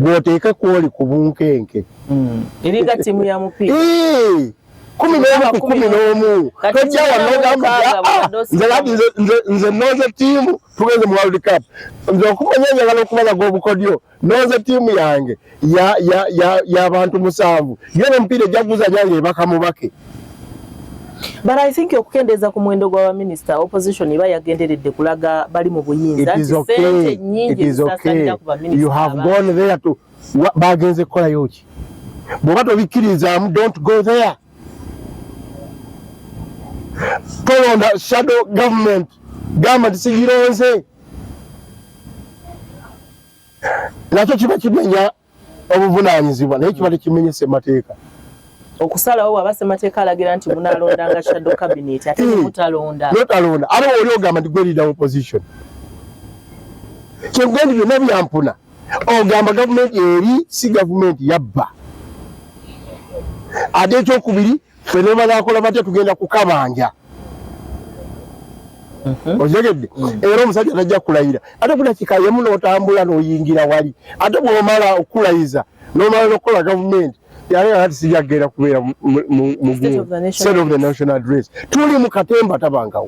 gwoteeka kwoli ku bunkenke eriga timu ya mupiira 11 tojja wanogamba nze noze tiimu tugeze mu World Cup nze okumanya njagala okumala g'obukodyo noze tiimu yange y'abantu 7 yona omupiira ejjaguza jange ebaka mubake. But I think okukendeza ku mwendo gwa minister opposition iba yagenderedde kulaga bali mu buyinza sente nyingi zisasanira ku baminister. You have gone there to bagenze kola yoki bwoba tobikkirizaamu don't go there. Tolonda shadow government sigironze nakyo kiba kimenya obuvunaanyizibwa naye kiba tekimenyese mateeka okusalawo wabase mateeka alagira nti munalondanga shadow cabinet ate mutalonda notalonda ate oli ogamba nti gwe leader opposition kyengwendi byonna byampuna ogamba gavumenti eri si gavumenti yabba ate ekyokubiri fene bazakola batya tugenda kukabanja ojegedde era omusajja tajja kulayira ate buna kikayemu n'otambula n'oyingira wali ate bw'omala okulayiza n'omala n'okukola gavumenti yale ati sijagenda kubeera mu state of the national address tuli mu katemba tabangawo.